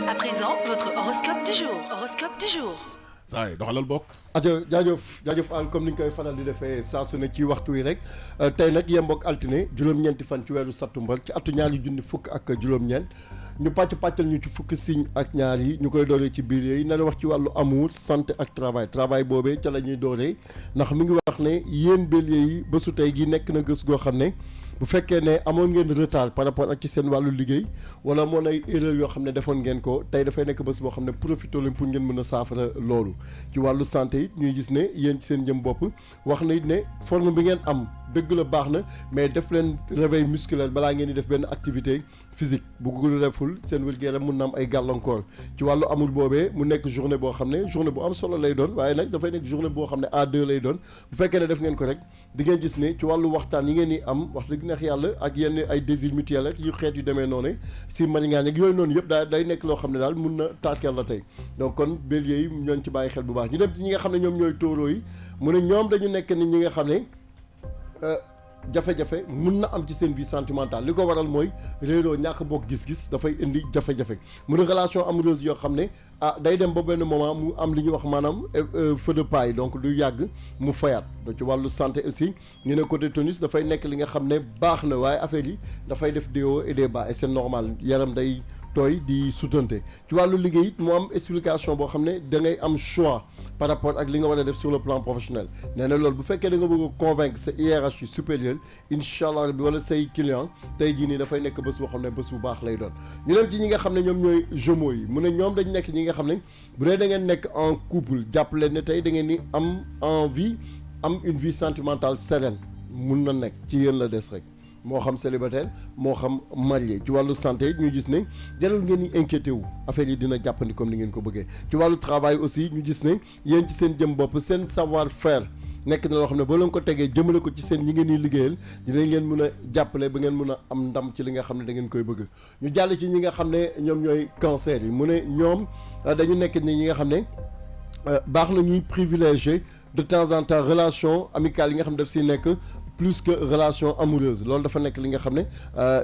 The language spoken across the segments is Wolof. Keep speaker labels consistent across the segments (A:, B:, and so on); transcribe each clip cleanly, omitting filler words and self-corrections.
A: À présent, votre horoscope du jour. Horoscope du jour.
B: saa yi doxalal bokk.
C: jaajëf Al comme ni ñu koy faral di defee saa su ne ci waxtu wi rek tey nag yemboog altine juróom-ñeenti fan ci weeru sattumbar ci atu ñaari junni fukk ak juróom-ñeent ñu pàccal ñu ci fukki signe ak ñaar yi ñu koy dooree ci biir yi na wax ci wàllu amour santé ak travail boobee ca la ñuy dooree ndax mi ngi wax ne yéen bélier yi bésu tey gi nekk na gës goo xam ne bu fekkee ne amoon ngeen retard par rapport ak ci seen wàllu liggéey wala moon ay erreur yoo xam ne defoon ngeen ko tey dafay nekk bés boo xam ne profité leen pour ngeen mën a saafara loolu ci wàllu santé it ñuy gis ne yéen ci seen jëm bopp wax na it ne forme bi ngeen am dëgg la baax na mais def leen réveil musculaire balaa ngeen di def benn activité physique bu ko deful seen wér-gu-yaram mun na am ay gàllankoor ci wàllu amul boobee mu nekk journée boo xam ne journée bu am solo lay doon waaye nag dafay nekk journée boo xam ne A2 lay doon bu fekkee ne def ngeen ko rek di ngeen gis ne ci wàllu waxtaan yi ngeen di am wax dëgg neex yàlla ak yenn ay désir mutuel ak yu xeet yu demee noonu si mariŋaañ ak yooyu noonu yëpp day nekk loo xam ne daal mun na taakeel la tey donc kon bélier yi ñooñ ci bàyyi xel bu baax ñu dem ci ñi nga xam ne ñoom ñooy tóoroo yi mu ne ñoom dañu nekk ni ñi nga xam ne jafe-jafe mun na am ci seen vie sentimentale li ko waral mooy réeroo ñàkk bokk gis-gis dafay indi jafe-jafe mu ne relation amoureuse yoo xam ne day dem ba benn moment mu am li ñuy wax maanaam feu de paille donc du yàgg mu fayaat do ci wàllu santé aussi ñu ne côté tonus dafay nekk li nga xam ne baax na waaye affaire yi dafay def des hauts et des bas et c'est normal yaram day tooy di sutante ci wàllu liggéey it mu am explication boo xam ne da ngay am choix par rapport ak li nga war a def sur le plan professionnel nee na loolu bu fekkee da nga bëgg a convaincre sa hiérarchie supérieure incha allah bi wala say client tey jii nii dafay nekk bés boo xam ne bés bu baax lay doon ñu dem ci ñi nga xam ne ñoom ñooy Gémeaux yi mu ne ñoom dañ nekk ñi nga xam ne bu dee da ngeen nekk en couple jàpp leen ne tey da ngeen ni am envie am une vie sentimentale sereine mun na nekk ci yéen la des rek moo xam célibataire moo xam marié ci wàllu santé ñu gis ne jarul ngeen di inquiété wu affaire yi dina jàppandi comme ni ngeen ko bëggee ci wàllu travail aussi ñu gis ne yéen ci seen jëm bopp seen savoir faire nekk na loo xam ne boo leen ko tegee jëmale ko ci seen ñi ngeen di liggéeyal dinañ leen mën a jàppale ba ngeen mën a am ndam ci li nga xam ne da ngeen koy bëgg ñu jàll ci ñi nga xam ne ñoom ñooy cancer yi mu ne ñoom dañu nekk ni ñi nga xam ne baax na ñuy privilégié de temps en temps relation amicale yi nga xam ne daf si nekk plus que relation amoureuse loolu dafa nekk li nga xam ne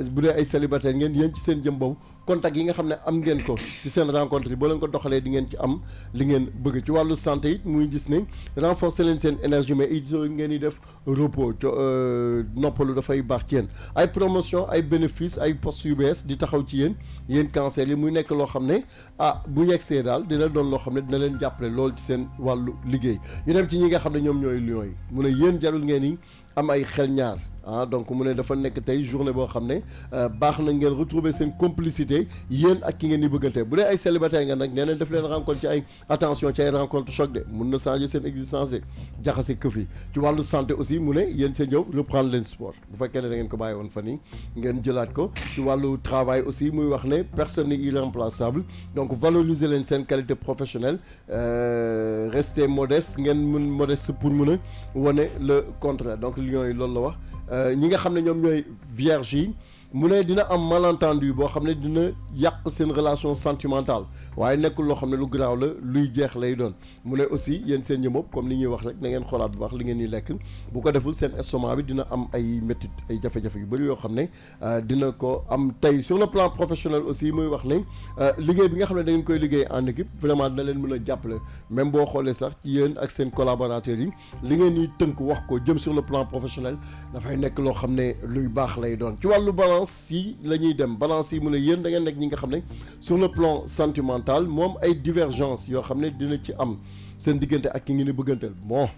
C: bu dee ay célibataire ngeen yéen ci seen jëm boobu contact yi nga xam ne am ngeen ko ci seen rencontre yi boo leen ko doxalee di ngeen ci am li ngeen bëgg ci wàllu santé it muy gis ne renforcer leen seen énergie mais it ngeen di def repos noppalu dafay baax ci yéen ay promotion ay bénéfice ay postes yu bees di taxaw ci yéen cancer yi muy nekk loo xam ne bu yegsee daal dina doon loo xam ne dina leen jàppale lool ci seen wàllu liggéey ñu dem ci ñi nga xam ne ñoom ñooy lions yi mu ne yéen jarul ngeen ni am ay xel ñaar donc mu ne dafa nekk tey journée boo xam ne baax na ngeen retrouver seen complicité yéen ak ki ngeen di bëggante bu dee ay célibataire nga nag nee na def leen rencontre ci ay attention ci ay rencontre choc de mun na changer seen existence de jaxase këf yi ci wàllu santé aussi mu ne yéen seen ñëw reprendre leen sport bu fekkee ne da ngeen ko bàyyi woon fan yi ngeen jëlaat ko ci wàllu travail aussi muy wax ne personne n'est irremplaçable donc valoriser leen seen qualité professionnelle rester modeste ngeen mun modeste pour mun a wane le contraire donc lions yi loolu la wax ñi nga xam ne ñoom ñooy vierge yi mu ne dina am malentendu boo xam ne dina yàq seen relation sentimentale waaye nekkul loo xam ne lu garaaw la luy jeex lay doon mu ne aussi yéen seen ñëmoop comme ni ñuy wax rek na ngeen xoolaat bu baax li ngeen di lekk bu ko deful seen estomac bi dina am ay métit ay jafe-jafe yu bëri yoo xam ne dina ko am tey sur le plan professionnel aussi muy wax ne liggéey bi nga xam ne da ngeen koy liggéey en équipe vraiment dina leen mën a jàppale même boo xoolee sax ci yéen ak seen collaborateurs yi li ngeen di tënk wax ko jëm sur le plan professionnel dafay nekk loo xam ne luy baax lay doon ci wàllu balance yi la ñuy dem balance yi mu ne yéen da ngeen nekk ñi nga xam ne sur le plan sentimental moom ay divergence yoo xam ne dina ci am seen diggante ak ki ngeen di bëgganteel bon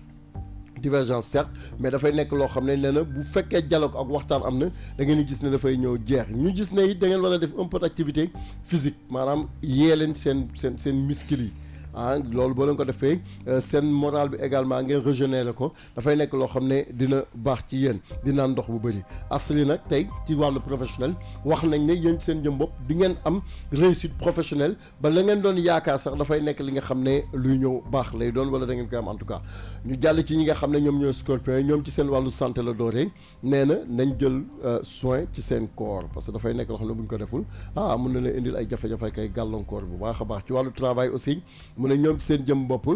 C: divergence certes mais dafay nekk loo xam ne nee na bu fekkee dialogue ak waxtaan am na da ngeen di gis ne dafay ñëw jeex ñu gis ne it da ngeen war a def un peu d'activité physique maanaam yee leen seen muscle yi loolu boo leen ko defee seen moral bi également ngeen régénérer ko dafay nekk loo xam ne dina baax ci yéen di naan ndox bu bëri asli nag tey ci wàllu professionnel wax nañ ne yéen seen jëm bopp di ngeen am réussite professionnelle ba la ngeen doon yaakaar sax dafay nekk li nga xam ne luy ñëw baax lay doon wala da ngeen koy am en tout cas ñu jàll ci ñi nga xam ne ñoom ñooy scorpion yi ñoom ci seen wàllu santé la dooree nee na nañ jël soin ci seen corps parce que dafay nekk loo xam ne bu ñu ko deful mun na leen indil ay jafe-jafe kay gàllankoor bu baax a baax ci wàllu travail aussi mu ne ñoom ci seen jëm bopp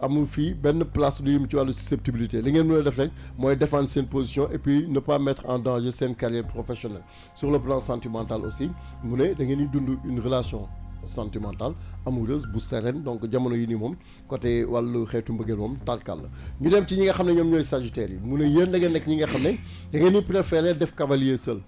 C: amul fii benn place du yëm ci wàllu susceptibilité li ngeen mën a def rek mooy défendre seen position et puis ne pas mettre en danger seen carrière professionnelle sur le plan sentimental aussi mu ne da ngeen di dund une relation sentimentale amoureuse bu sereine donc jamono yi nii moom côté wàllu xeetu mbëggeel moom tàlkal la ñu dem ci ñi nga xam ne ñoom ñooy sagittaire yi mu ne yéen da ngeen nekk ñi nga xam ne da ngeen di préférer def cavalier seul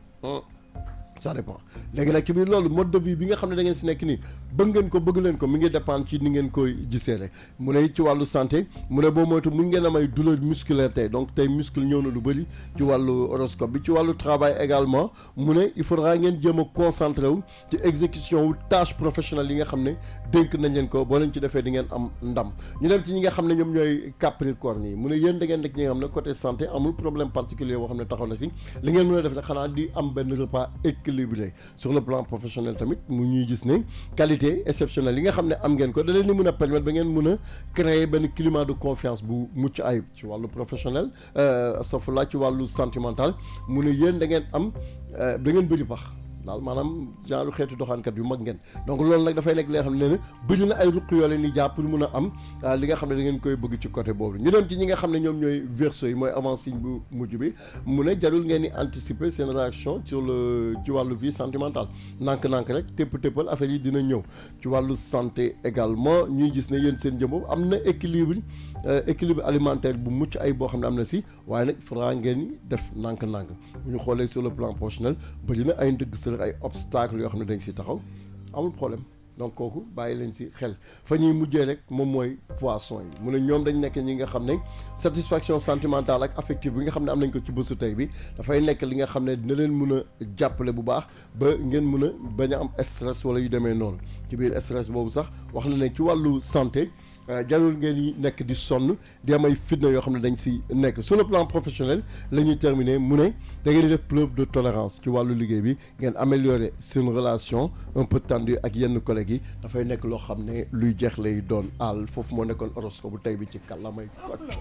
C: ça dépend léegi nag ci biir loolu mode de vie bi nga xam ne da ngeen si nekk nii bëgg ngeen ko bëgg leen ko mi ngi dépendre ci ni ngeen koy gisee rek mu ne ci wàllu santé mu ne boo moytu mun ngeen am ay douleur musculaire tey donc tey muscle ñëw na lu bëri ci wàllu horoscope bi ci wàllu travail également mu ne il faudra ngeen jéem a concentré wu ci exécution wu tâche professionnelle yi nga xam ne dénk nañ leen ko boo leen ci defee di ngeen am ndam ñu dem ci ñi nga xam ne ñoom ñooy capricorne yi mu ne yéen da ngeen nekk ñi nga xam ne côté santé amul problème particulier boo xam ne taxaw na si li ngeen mën a def rek xanaa di am benn repas équilibré sur le plan professionnel tamit mu ñuy gis ne qualité exceptionnelle yi nga xam ne am ngeen ko da leen di mën a permettre ba ngeen mën a créer benn climat de confiance bu mucc ayib ci wàllu professionnel safula ci wàllu sentimental mu ne yéen da ngeen am da ngeen bëri pax daal maanaam genre xeetu doxaankat yu mag ngeen donc loolu nag dafay nekk li nga xam ne bëri na ay ruq yoo leen di jàpp pour mun a am li nga xam ne da ngeen koy bëgg ci côté boobu ñu dem ci ñi nga xam ne ñoom ñooy verseau yi mooy avant signe bu mujj bi mu ne jarul ngeen di anticiper seen réaction sur le ci wàllu vie sentimentale nànk-nànk rek téppal affaire yi dina ñëw ci wàllu santé également ñuy gis ne yéen seen jëm boobu am na équilibre alimentaire bu mucc ay boo xam ne am na si waaye nag faudra ngeen def nànk-nànk bu ñu xoolee sur le plan professionnel bëri na ay ndëgg ay obstacle yoo xam ne dañ si taxaw amul problème donc kooku bàyyi leen si xel fa ñuy mujjee rek moom mooy poisson yi mu ne ñoom dañ nekk ñi nga xam ne satisfaction sentimentale ak affective bi nga xam ne am nañ ko ci bésu tey bi dafay nekk li nga xam ne dina leen mën a jàppale bu baax ba ngeen mën a bañ a am stress wala yu demee noonu ci biir stress boobu sax wax na ne ci wàllu santé jarul ngeen yi nekk di sonn di am ay fitna yoo xam ne dañ si nekk sur le plan professionnel la ñuy terminer mu ne da ngeen di def preuve de tolérance ci wàllu liggéey bi ngeen améliorer seen relation un peu tendue ak yenn collègues yi dafay nekk loo xam ne luy jeex lay doon àll foofu moo nekkoon horoscope bu tey bi ci kàllaamay Kocc